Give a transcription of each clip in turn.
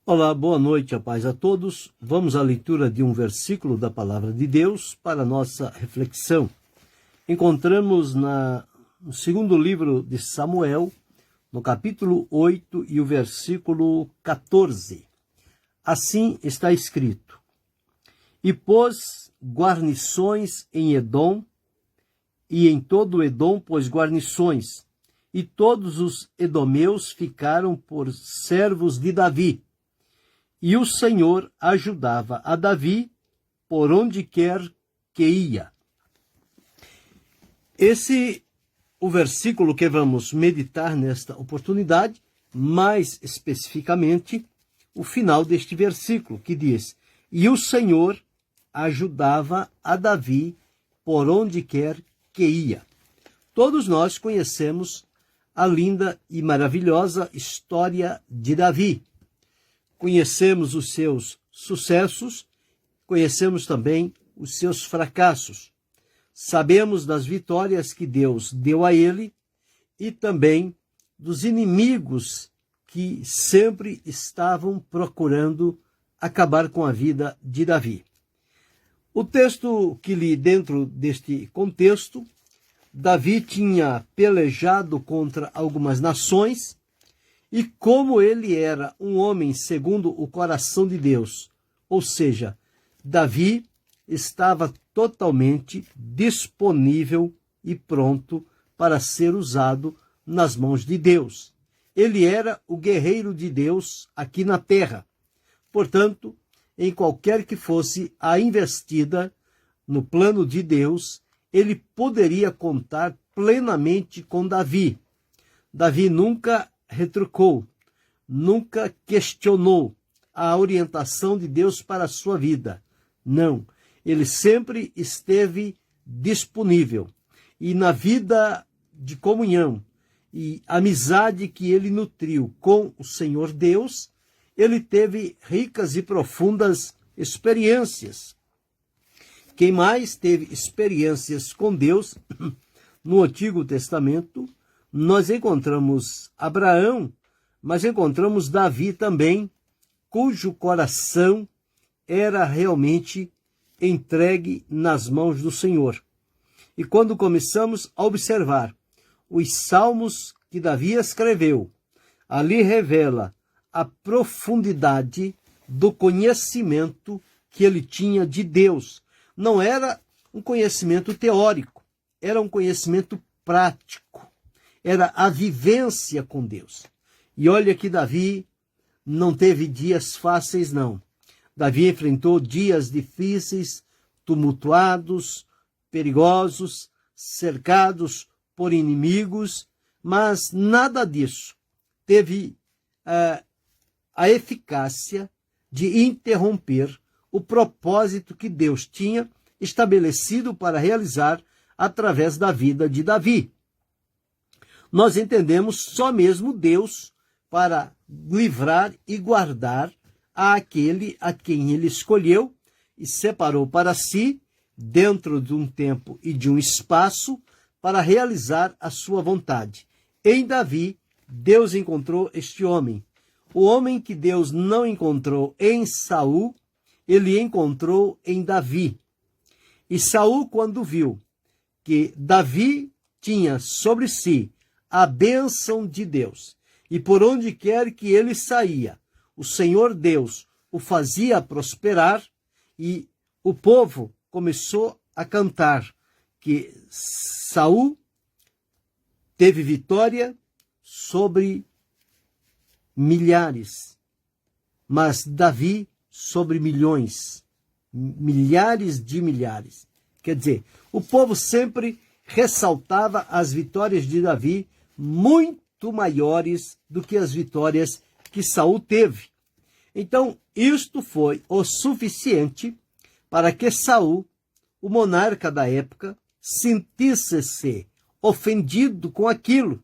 Olá, boa noite, a paz a todos. Vamos à leitura de um versículo da Palavra de Deus para a nossa reflexão. Encontramos no segundo livro de Samuel, no capítulo 8 e o versículo 14. Assim está escrito: E pôs guarnições em Edom, e em todo Edom pôs guarnições, e todos os edomeus ficaram por servos de Davi. E o Senhor ajudava a Davi por onde quer que ia. O versículo que vamos meditar nesta oportunidade, mais especificamente, o final deste versículo, que diz: E o Senhor ajudava a Davi por onde quer que ia. Todos nós conhecemos a linda e maravilhosa história de Davi. Conhecemos os seus sucessos, conhecemos também os seus fracassos. Sabemos das vitórias que Deus deu a ele e também dos inimigos que sempre estavam procurando acabar com a vida de Davi. O texto que li dentro deste contexto, Davi tinha pelejado contra algumas nações. E como ele era um homem segundo o coração de Deus, ou seja, Davi estava totalmente disponível e pronto para ser usado nas mãos de Deus. Ele era o guerreiro de Deus aqui na terra. Portanto, em qualquer que fosse a investida no plano de Deus, ele poderia contar plenamente com Davi. Davi nunca retrucou, nunca questionou a orientação de Deus para a sua vida. Não, ele sempre esteve disponível. E na vida de comunhão e amizade que ele nutriu com o Senhor Deus, ele teve ricas e profundas experiências. Quem mais teve experiências com Deus no Antigo Testamento, nós encontramos Abraão, mas encontramos Davi também, cujo coração era realmente entregue nas mãos do Senhor. E quando começamos a observar os salmos que Davi escreveu, ali revela a profundidade do conhecimento que ele tinha de Deus. Não era um conhecimento teórico, era um conhecimento prático. Era a vivência com Deus. E olha que Davi não teve dias fáceis, não. Davi enfrentou dias difíceis, tumultuados, perigosos, cercados por inimigos, mas nada disso teve a eficácia de interromper o propósito que Deus tinha estabelecido para realizar através da vida de Davi. Nós entendemos só mesmo Deus para livrar e guardar aquele a quem ele escolheu e separou para si, dentro de um tempo e de um espaço, para realizar a sua vontade. Em Davi, Deus encontrou este homem. O homem que Deus não encontrou em Saul, ele encontrou em Davi. E Saul, quando viu que Davi tinha sobre si a bênção de Deus, e por onde quer que ele saía, o Senhor Deus o fazia prosperar, e o povo começou a cantar que Saul teve vitória sobre milhares, mas Davi sobre milhões, milhares de milhares. Quer dizer, o povo sempre ressaltava as vitórias de Davi muito maiores do que as vitórias que Saul teve. Então, isto foi o suficiente para que Saul, o monarca da época, sentisse-se ofendido com aquilo.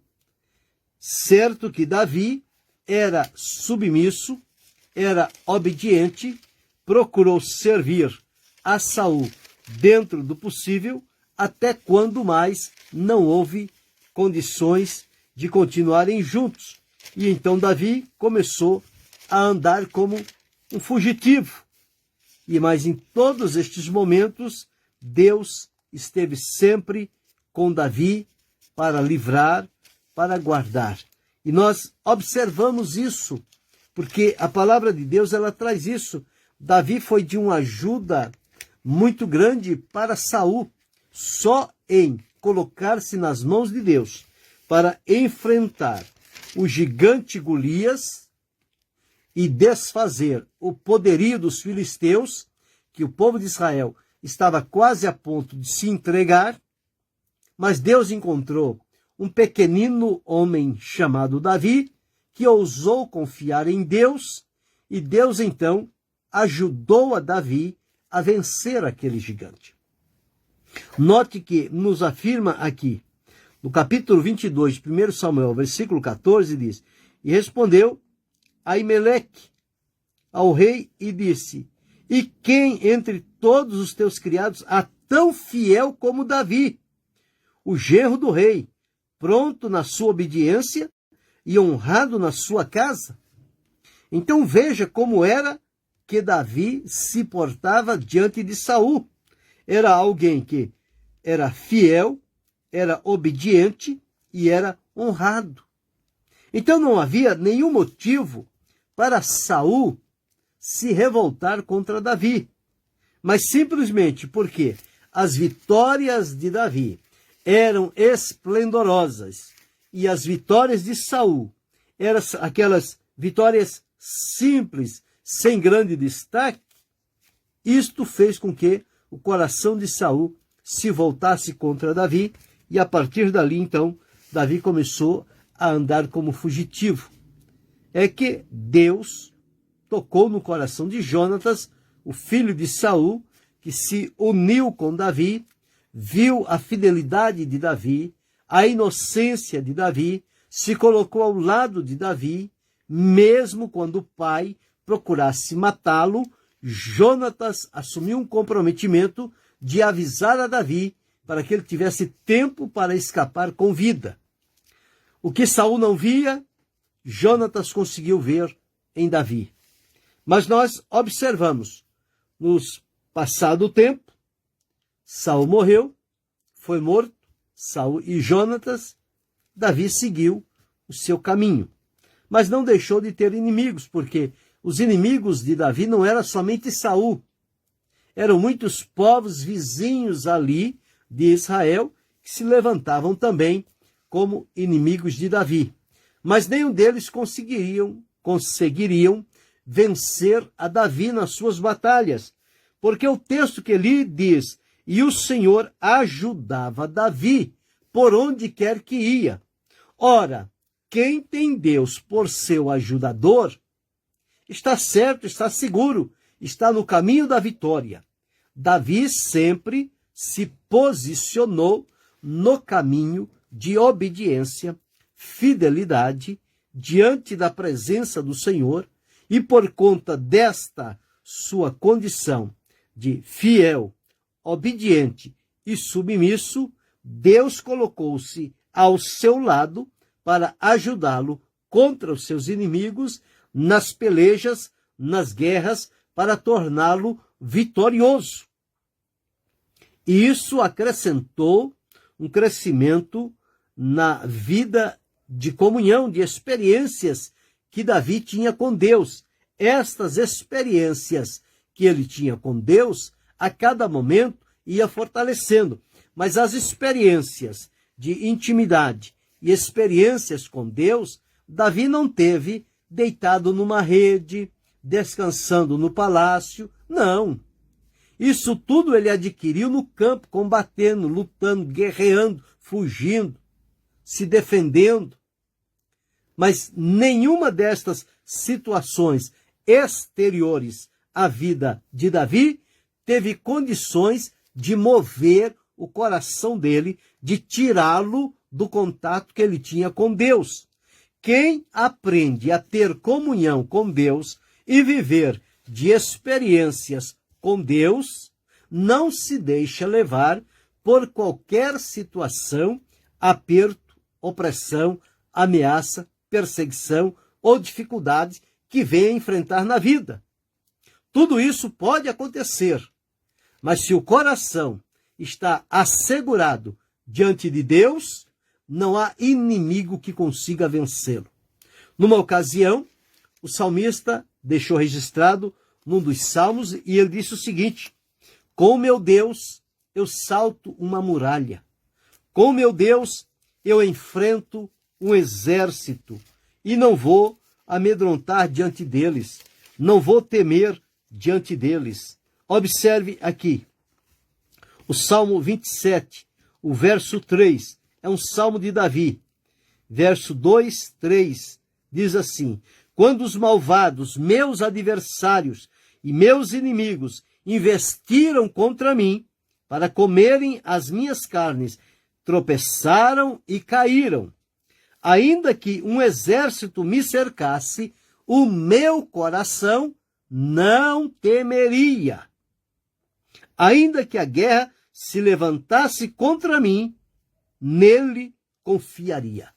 Certo que Davi era submisso, era obediente, procurou servir a Saul dentro do possível, até quando mais não houve condições de continuarem juntos. E então Davi começou a andar como um fugitivo. Mas em todos estes momentos, Deus esteve sempre com Davi para livrar, para guardar. E nós observamos isso, porque a palavra de Deus, ela traz isso. Davi foi de uma ajuda muito grande para Saul, só em colocar-se nas mãos de Deus para enfrentar o gigante Golias e desfazer o poderio dos filisteus, que o povo de Israel estava quase a ponto de se entregar, mas Deus encontrou um pequenino homem chamado Davi, que ousou confiar em Deus, e Deus então ajudou a Davi a vencer aquele gigante. Note que nos afirma aqui, no capítulo 22 de 1 Samuel, versículo 14, diz: E respondeu Aimeleque ao rei e disse: E quem entre todos os teus criados há tão fiel como Davi, o genro do rei, pronto na sua obediência e honrado na sua casa? Então veja como era que Davi se portava diante de Saul. Era alguém que era fiel, era obediente e era honrado. Então não havia nenhum motivo para Saul se revoltar contra Davi, mas simplesmente porque as vitórias de Davi eram esplendorosas e as vitórias de Saul eram aquelas vitórias simples, sem grande destaque. Isto fez com que o coração de Saul se voltasse contra Davi, e a partir dali, então, Davi começou a andar como fugitivo. É que Deus tocou no coração de Jonatas, o filho de Saul, que se uniu com Davi, viu a fidelidade de Davi, a inocência de Davi, se colocou ao lado de Davi, mesmo quando o pai procurasse matá-lo. Jonatas assumiu um comprometimento de avisar a Davi para que ele tivesse tempo para escapar com vida. O que Saul não via, Jonatas conseguiu ver em Davi. Mas nós observamos, nos passado o tempo, Saul morreu, foi morto, Saul e Jonatas, Davi seguiu o seu caminho. Mas não deixou de ter inimigos, porque os inimigos de Davi não eram somente Saul. Eram muitos povos vizinhos ali de Israel que se levantavam também como inimigos de Davi. Mas nenhum deles conseguiriam vencer a Davi nas suas batalhas. Porque o texto que ali diz: E o Senhor ajudava Davi por onde quer que ia. Ora, quem tem Deus por seu ajudador, está certo, está seguro, está no caminho da vitória. Davi sempre se posicionou no caminho de obediência, fidelidade, diante da presença do Senhor, e por conta desta sua condição de fiel, obediente e submisso, Deus colocou-se ao seu lado para ajudá-lo contra os seus inimigos, nas pelejas, nas guerras, para torná-lo vitorioso. E isso acrescentou um crescimento na vida de comunhão, de experiências que Davi tinha com Deus. Estas experiências que ele tinha com Deus, a cada momento ia fortalecendo. Mas as experiências de intimidade e experiências com Deus, Davi não teve deitado numa rede, descansando no palácio. Não. Isso tudo ele adquiriu no campo, combatendo, lutando, guerreando, fugindo, se defendendo. Mas nenhuma destas situações exteriores à vida de Davi teve condições de mover o coração dele, de tirá-lo do contato que ele tinha com Deus. Quem aprende a ter comunhão com Deus e viver de experiências com Deus, não se deixa levar por qualquer situação, aperto, opressão, ameaça, perseguição ou dificuldade que venha enfrentar na vida. Tudo isso pode acontecer, mas se o coração está assegurado diante de Deus, não há inimigo que consiga vencê-lo. Numa ocasião, o salmista deixou registrado num dos salmos e ele disse o seguinte: com meu Deus eu salto uma muralha, com meu Deus eu enfrento um exército e não vou amedrontar diante deles, não vou temer diante deles. Observe aqui, o Salmo 27, o verso 3, é um salmo de Davi. Verso 2, 3, diz assim: quando os malvados, meus adversários e meus inimigos, investiram contra mim para comerem as minhas carnes, tropeçaram e caíram. Ainda que um exército me cercasse, o meu coração não temeria. Ainda que a guerra se levantasse contra mim, nele confiaria.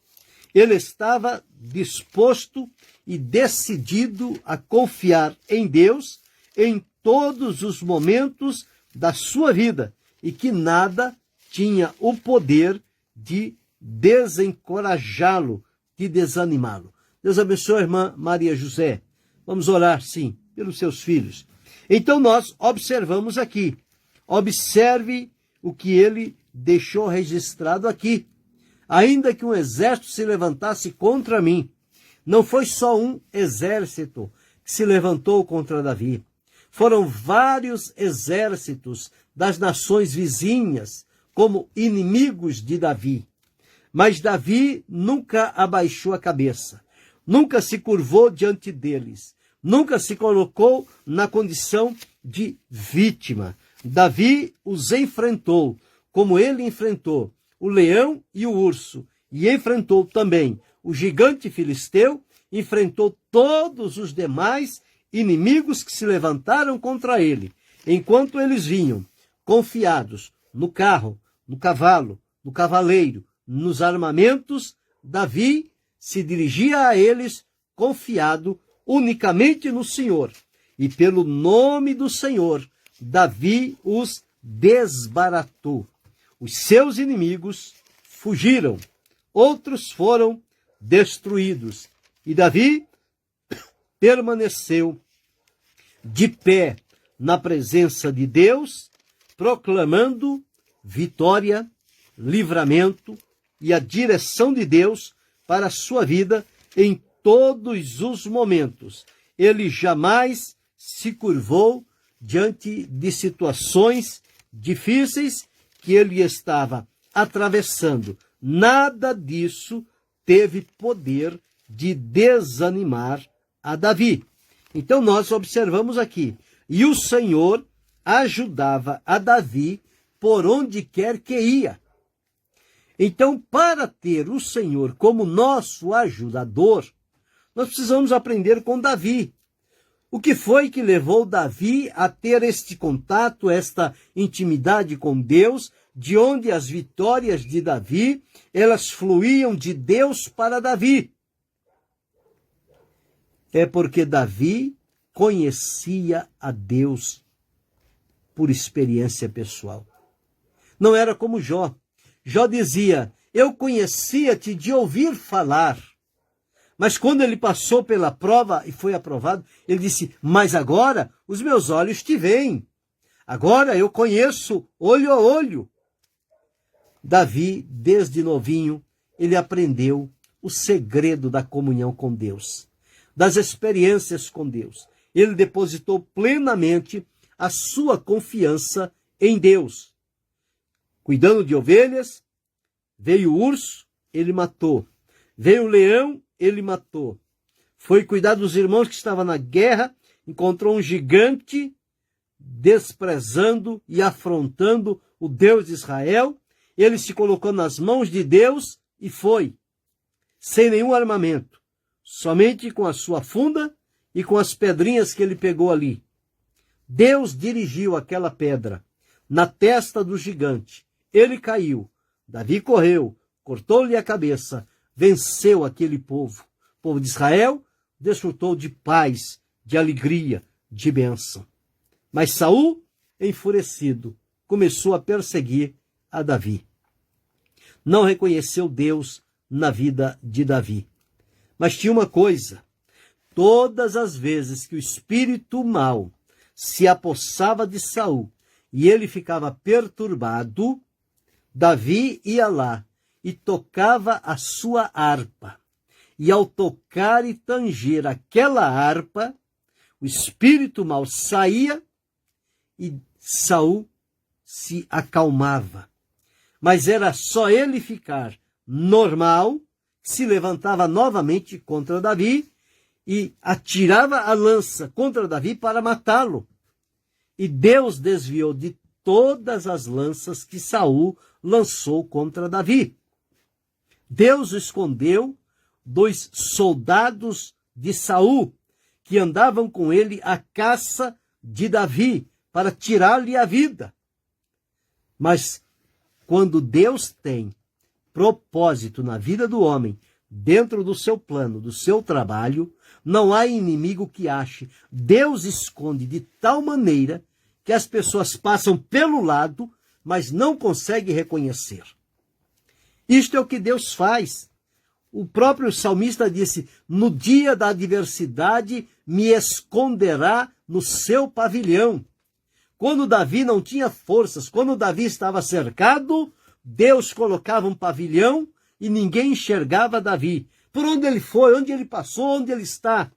Ele estava disposto e decidido a confiar em Deus em todos os momentos da sua vida e que nada tinha o poder de desencorajá-lo, de desanimá-lo. Deus abençoe a irmã Maria José. Vamos orar, sim, pelos seus filhos. Então nós observamos aqui. Observe o que ele deixou registrado aqui. Ainda que um exército se levantasse contra mim, não foi só um exército que se levantou contra Davi. Foram vários exércitos das nações vizinhas como inimigos de Davi. Mas Davi nunca abaixou a cabeça, nunca se curvou diante deles, nunca se colocou na condição de vítima. Davi os enfrentou, como ele enfrentou o leão e o urso, e enfrentou também o gigante filisteu, enfrentou todos os demais inimigos que se levantaram contra ele, enquanto eles vinham confiados no carro, no cavalo, no cavaleiro, nos armamentos. Davi se dirigia a eles confiado unicamente no Senhor, e pelo nome do Senhor, Davi os desbaratou. Os seus inimigos fugiram, outros foram destruídos, e Davi permaneceu de pé na presença de Deus, proclamando vitória, livramento e a direção de Deus para a sua vida em todos os momentos. Ele jamais se curvou diante de situações difíceis que ele estava atravessando. Nada disso teve poder de desanimar a Davi. Então nós observamos aqui, e o Senhor ajudava a Davi por onde quer que ia. Então, para ter o Senhor como nosso ajudador, nós precisamos aprender com Davi. O que foi que levou Davi a ter este contato, esta intimidade com Deus, de onde as vitórias de Davi, elas fluíam de Deus para Davi? É porque Davi conhecia a Deus por experiência pessoal. Não era como Jó. Jó dizia: eu conhecia-te de ouvir falar. Mas quando ele passou pela prova e foi aprovado, ele disse: mas agora os meus olhos te veem. Agora eu conheço olho a olho. Davi, desde novinho, ele aprendeu o segredo da comunhão com Deus, das experiências com Deus. Ele depositou plenamente a sua confiança em Deus. Cuidando de ovelhas, veio o urso, ele matou. Veio o leão, ele matou. Foi cuidar dos irmãos que estavam na guerra, encontrou um gigante, desprezando e afrontando o Deus de Israel. Ele se colocou nas mãos de Deus e foi, sem nenhum armamento, somente com a sua funda e com as pedrinhas que ele pegou ali. Deus dirigiu aquela pedra na testa do gigante. Ele caiu. Davi correu, cortou-lhe a cabeça, venceu aquele povo. O povo de Israel desfrutou de paz, de alegria, de bênção. Mas Saul, enfurecido, começou a perseguir a Davi. Não reconheceu Deus na vida de Davi. Mas tinha uma coisa: todas as vezes que o espírito mau se apossava de Saul e ele ficava perturbado, Davi ia lá e tocava a sua harpa. E ao tocar e tanger aquela harpa, o espírito mau saía e Saul se acalmava. Mas era só ele ficar normal, se levantava novamente contra Davi e atirava a lança contra Davi para matá-lo. E Deus desviou de todas as lanças que Saul lançou contra Davi. Deus o escondeu dos soldados de Saul, que andavam com ele à caça de Davi, para tirar-lhe a vida. Mas quando Deus tem propósito na vida do homem, dentro do seu plano, do seu trabalho, não há inimigo que ache. Deus esconde de tal maneira que as pessoas passam pelo lado, mas não conseguem reconhecer. Isto é o que Deus faz. O próprio salmista disse: no dia da adversidade me esconderá no seu pavilhão. Quando Davi não tinha forças, quando Davi estava cercado, Deus colocava um pavilhão e ninguém enxergava Davi. Por onde ele foi, onde ele passou, onde ele está.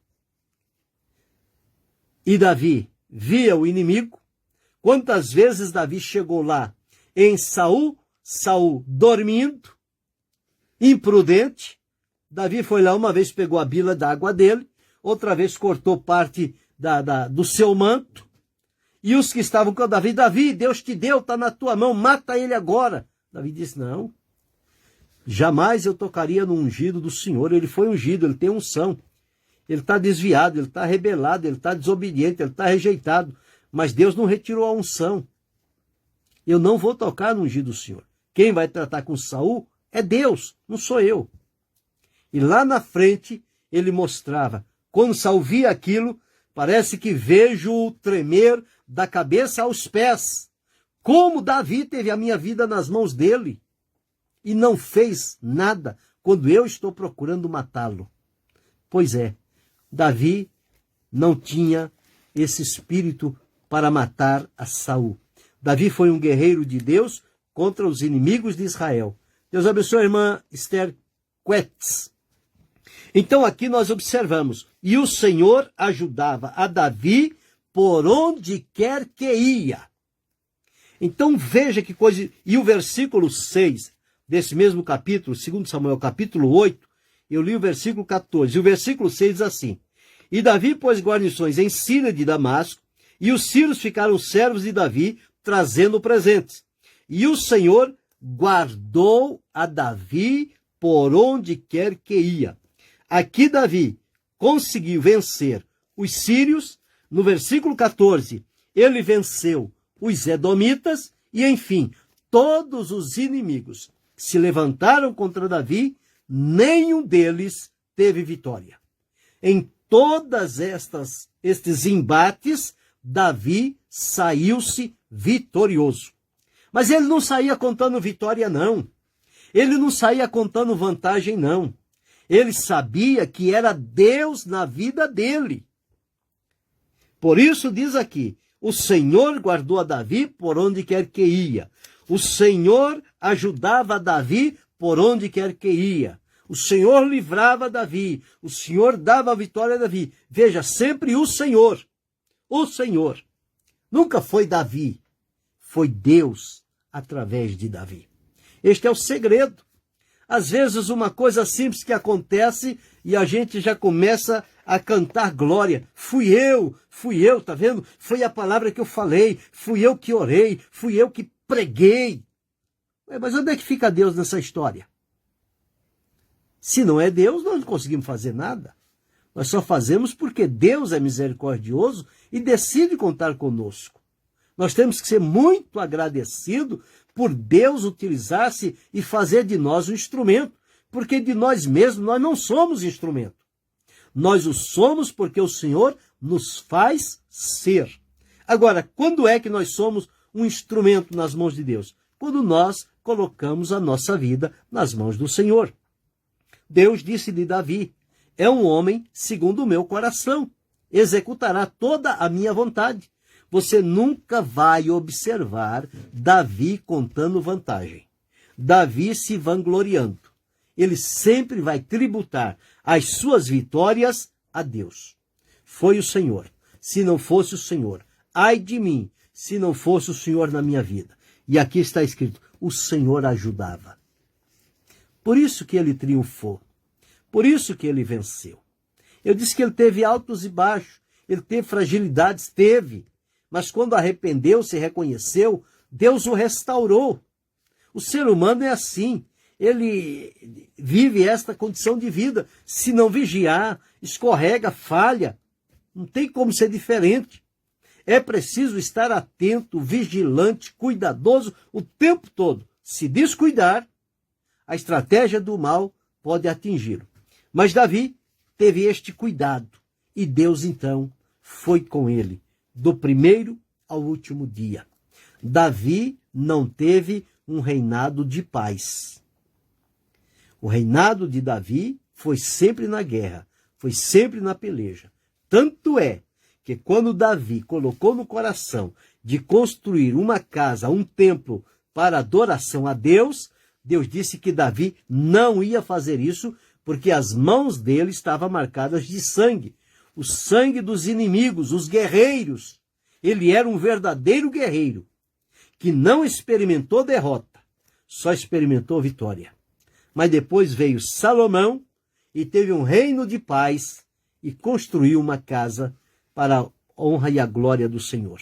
E Davi via o inimigo. Quantas vezes Davi chegou lá em Saul dormindo, imprudente. Davi foi lá uma vez, pegou a bila d'água dele, outra vez cortou parte do seu manto. E os que estavam com Davi: Davi, Deus te deu, está na tua mão, mata ele agora. Davi disse: não, jamais eu tocaria no ungido do Senhor. Ele foi ungido, ele tem unção. Ele está desviado, ele está rebelado, ele está desobediente, ele está rejeitado. Mas Deus não retirou a unção. Eu não vou tocar no ungido do Senhor. Quem vai tratar com Saul é Deus, não sou eu. E lá na frente ele mostrava. Quando Saul via aquilo, parece que vejo-o tremer da cabeça aos pés. Como Davi teve a minha vida nas mãos dele e não fez nada quando eu estou procurando matá-lo. Pois é, Davi não tinha esse espírito para matar a Saul. Davi foi um guerreiro de Deus contra os inimigos de Israel. Deus abençoe a irmã Esther Quetz. Então aqui nós observamos: e o Senhor ajudava a Davi por onde quer que ia. Então veja que coisa. E o versículo 6 desse mesmo capítulo, 2 Samuel capítulo 8, eu li o versículo 14. E o versículo 6 diz assim: e Davi pôs guarnições em Síria de Damasco, e os sírios ficaram servos de Davi, trazendo presentes. E o Senhor guardou a Davi por onde quer que ia. Aqui Davi conseguiu vencer os sírios. No versículo 14, ele venceu os edomitas e, enfim, todos os inimigos que se levantaram contra Davi, nenhum deles teve vitória. Em todas estes embates, Davi saiu-se vitorioso. Mas ele não saía contando vitória, não. Ele não saía contando vantagem, não. Ele sabia que era Deus na vida dele. Por isso diz aqui: o Senhor guardou a Davi por onde quer que ia. O Senhor ajudava Davi por onde quer que ia. O Senhor livrava Davi. O Senhor dava a vitória a Davi. Veja, sempre o Senhor. O Senhor. Nunca foi Davi. Foi Deus através de Davi. Este é o segredo. Às vezes uma coisa simples que acontece e a gente já começa a cantar glória. Fui eu, tá vendo? Foi a palavra que eu falei, fui eu que orei, fui eu que preguei. Mas onde é que fica Deus nessa história? Se não é Deus, nós não conseguimos fazer nada. Nós só fazemos porque Deus é misericordioso e decide contar conosco. Nós temos que ser muito agradecidos por Deus utilizar-se e fazer de nós um instrumento, porque de nós mesmos nós não somos instrumento. Nós o somos porque o Senhor nos faz ser. Agora, quando é que nós somos um instrumento nas mãos de Deus? Quando nós colocamos a nossa vida nas mãos do Senhor. Deus disse de Davi: é um homem segundo o meu coração, executará toda a minha vontade. Você nunca vai observar Davi contando vantagem, Davi se vangloriando. Ele sempre vai tributar as suas vitórias a Deus. Foi o Senhor. Se não fosse o Senhor, ai de mim, se não fosse o Senhor na minha vida. E aqui está escrito: o Senhor ajudava. Por isso que ele triunfou. Por isso que ele venceu. Eu disse que ele teve altos e baixos, ele teve fragilidades, teve. Mas quando arrependeu-se e reconheceu, Deus o restaurou. O ser humano é assim. Ele vive esta condição de vida. Se não vigiar, escorrega, falha. Não tem como ser diferente. É preciso estar atento, vigilante, cuidadoso o tempo todo. Se descuidar, a estratégia do mal pode atingi-lo. Mas Davi teve este cuidado. E Deus, então, foi com ele, do primeiro ao último dia. Davi não teve um reinado de paz. O reinado de Davi foi sempre na guerra, foi sempre na peleja. Tanto é que quando Davi colocou no coração de construir uma casa, um templo para adoração a Deus, Deus disse que Davi não ia fazer isso porque as mãos dele estavam marcadas de sangue. O sangue dos inimigos, os guerreiros. Ele era um verdadeiro guerreiro que não experimentou derrota, só experimentou vitória. Mas depois veio Salomão e teve um reino de paz e construiu uma casa para a honra e a glória do Senhor.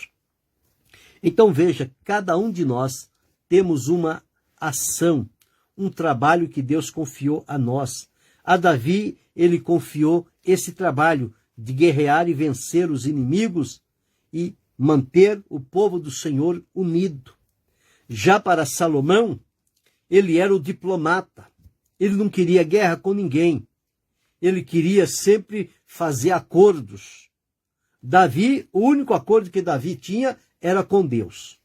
Então veja, cada um de nós temos uma ação, um trabalho que Deus confiou a nós. A Davi, ele confiou esse trabalho de guerrear e vencer os inimigos e manter o povo do Senhor unido. Já para Salomão, ele era o diplomata. Ele não queria guerra com ninguém. Ele queria sempre fazer acordos. Davi, o único acordo que Davi tinha era com Deus.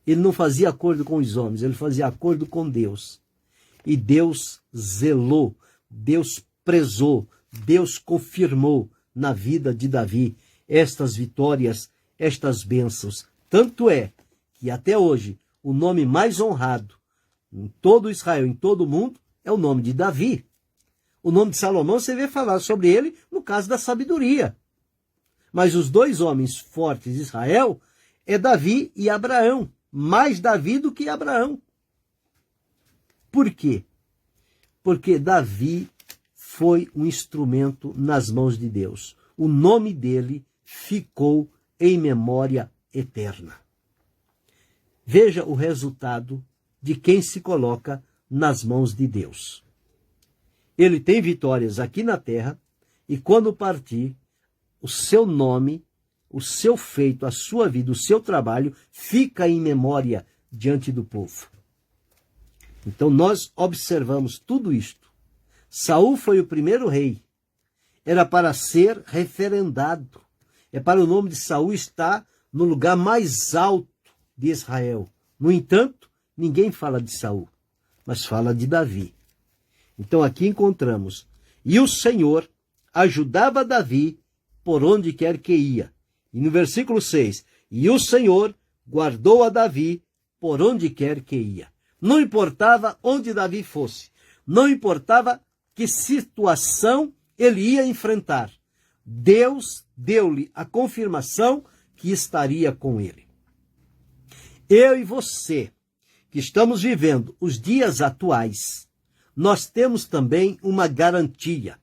Ele não fazia acordo com os homens, ele fazia acordo com Deus. E Deus zelou, Deus prezou, Deus confirmou na vida de Davi estas vitórias, estas bênçãos. Tanto é que até hoje o nome mais honrado em todo Israel, em todo o mundo, é o nome de Davi. O nome de Salomão você vê falar sobre ele no caso da sabedoria. Mas os dois homens fortes de Israel é Davi e Abraão. Mais Davi do que Abraão. Por quê? Porque Davi foi um instrumento nas mãos de Deus. O nome dele ficou em memória eterna. Veja o resultado de quem se coloca nas mãos de Deus. Ele tem vitórias aqui na terra e quando partir, o seu nome, o seu feito, a sua vida, o seu trabalho fica em memória diante do povo. Então nós observamos tudo isto. Saul foi o primeiro rei. Era para ser referendado. É para o nome de Saul estar no lugar mais alto de Israel. No entanto, ninguém fala de Saul, mas fala de Davi. Então aqui encontramos: e o Senhor ajudava Davi por onde quer que ia. E no versículo 6, e o Senhor guardou a Davi por onde quer que ia. Não importava onde Davi fosse, não importava que situação ele ia enfrentar, Deus deu-lhe a confirmação que estaria com ele. Eu e você, que estamos vivendo os dias atuais, nós temos também uma garantia.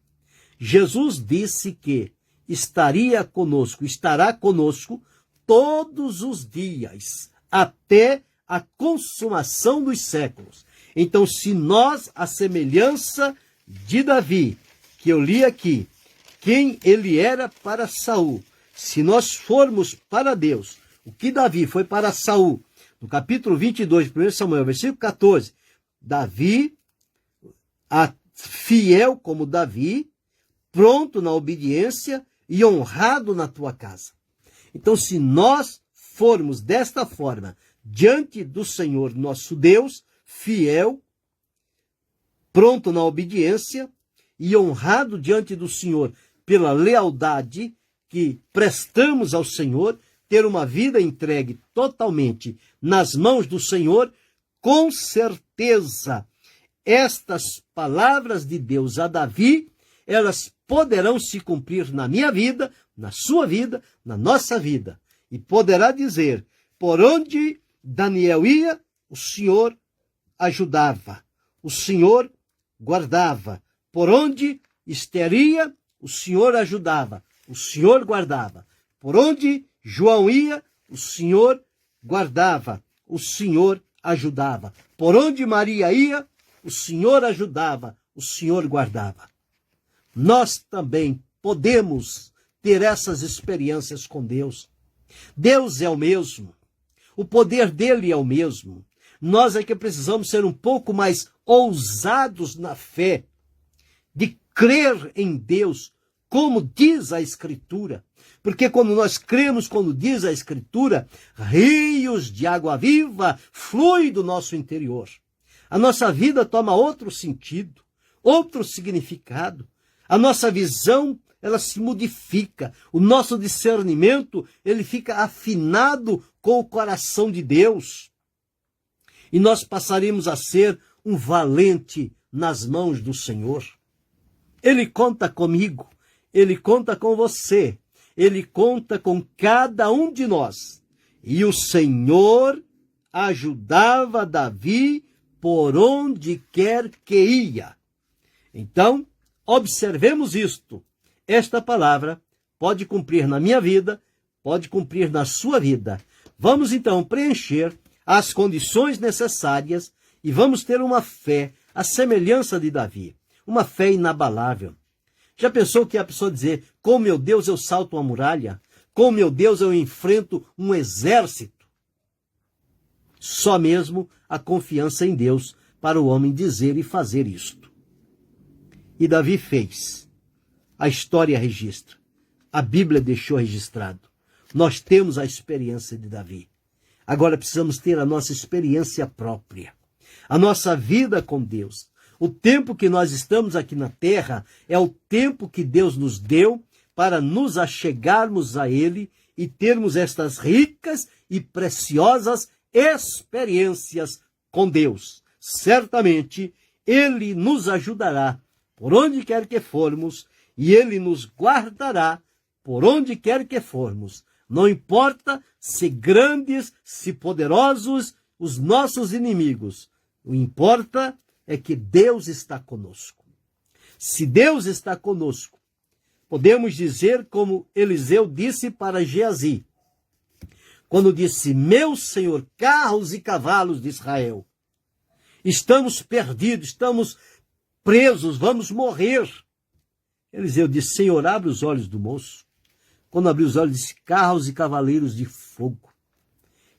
Jesus disse que estaria conosco, estará conosco todos os dias, até a consumação dos séculos. Então, se nós, a semelhança de Davi, que eu li aqui, quem ele era para Saul, se nós formos para Deus, o que Davi foi para Saul, no capítulo 22, 1 Samuel, versículo 14, Davi, fiel como Davi, pronto na obediência e honrado na tua casa. Então, se nós formos desta forma diante do Senhor nosso Deus, fiel, pronto na obediência e honrado diante do Senhor pela lealdade que prestamos ao Senhor, ter uma vida entregue totalmente nas mãos do Senhor, com certeza, estas palavras de Deus a Davi, elas poderão se cumprir na minha vida, na sua vida, na nossa vida. E poderá dizer, por onde Daniel ia, o Senhor ajudava, o Senhor guardava. Por onde Ester ia, o Senhor ajudava, o Senhor guardava. Por onde João ia, o Senhor guardava, o Senhor ajudava. Por onde Maria ia, o Senhor ajudava, o Senhor guardava. Nós também podemos ter essas experiências com Deus. Deus é o mesmo. O poder dele é o mesmo. Nós é que precisamos ser um pouco mais ousados na fé, de crer em Deus, como diz a Escritura. Porque quando nós cremos, como diz a Escritura, rios de água viva fluem do nosso interior. A nossa vida toma outro sentido, outro significado. A nossa visão, ela se modifica. O nosso discernimento, ele fica afinado com o coração de Deus. E nós passaremos a ser um valente nas mãos do Senhor. Ele conta comigo, ele conta com você, ele conta com cada um de nós. E o Senhor ajudava Davi por onde quer que ia. Então, observemos isto. Esta palavra pode cumprir na minha vida, pode cumprir na sua vida. Vamos então preencher as condições necessárias e vamos ter uma fé à semelhança de Davi. Uma fé inabalável. Já pensou que a pessoa dizer, com meu Deus eu salto uma muralha? Com meu Deus eu enfrento um exército? Só mesmo a confiança em Deus para o homem dizer e fazer isto. E Davi fez. A história registra. A Bíblia deixou registrado. Nós temos a experiência de Davi. Agora precisamos ter a nossa experiência própria. A nossa vida com Deus. O tempo que nós estamos aqui na terra é o tempo que Deus nos deu para nos achegarmos a Ele e termos estas ricas e preciosas experiências com Deus. Certamente, Ele nos ajudará por onde quer que formos e Ele nos guardará por onde quer que formos. Não importa se grandes, se poderosos os nossos inimigos. O que importa é que Deus está conosco. Se Deus está conosco, podemos dizer como Eliseu disse para Geazi, quando disse, meu Senhor, carros e cavalos de Israel, estamos perdidos, estamos presos, vamos morrer. Eliseu disse, Senhor, abre os olhos do moço. Quando abriu os olhos, disse, carros e cavaleiros de fogo.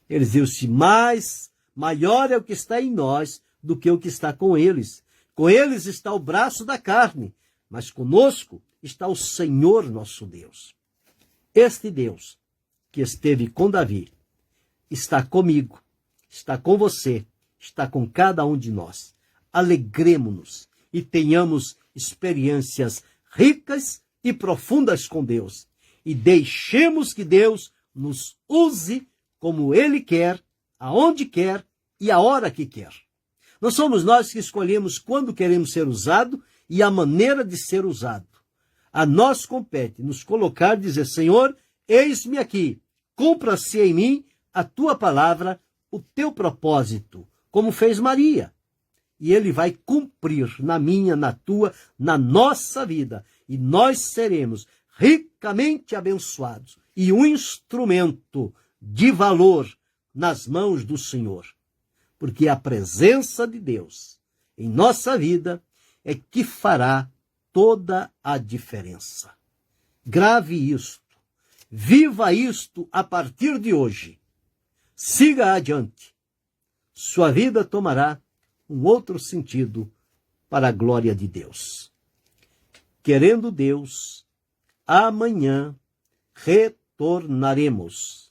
Eliseu disse, maior é o que está em nós do que o que está com eles. Com eles está o braço da carne, mas conosco está o Senhor nosso Deus. Este Deus que esteve com Davi está comigo, está com você, está com cada um de nós. Alegremo-nos e tenhamos experiências ricas e profundas com Deus. E deixemos que Deus nos use como Ele quer, aonde quer e a hora que quer. Não somos nós que escolhemos quando queremos ser usado e a maneira de ser usado. A nós compete nos colocar e dizer, Senhor, eis-me aqui, cumpra-se em mim a tua palavra, o teu propósito, como fez Maria. E Ele vai cumprir na minha, na tua, na nossa vida. E nós seremos ricamente abençoados e um instrumento de valor nas mãos do Senhor. Porque a presença de Deus em nossa vida é que fará toda a diferença. Grave isto, viva isto a partir de hoje. Siga adiante. Sua vida tomará um outro sentido para a glória de Deus. querendo Deus, amanhã retornaremos.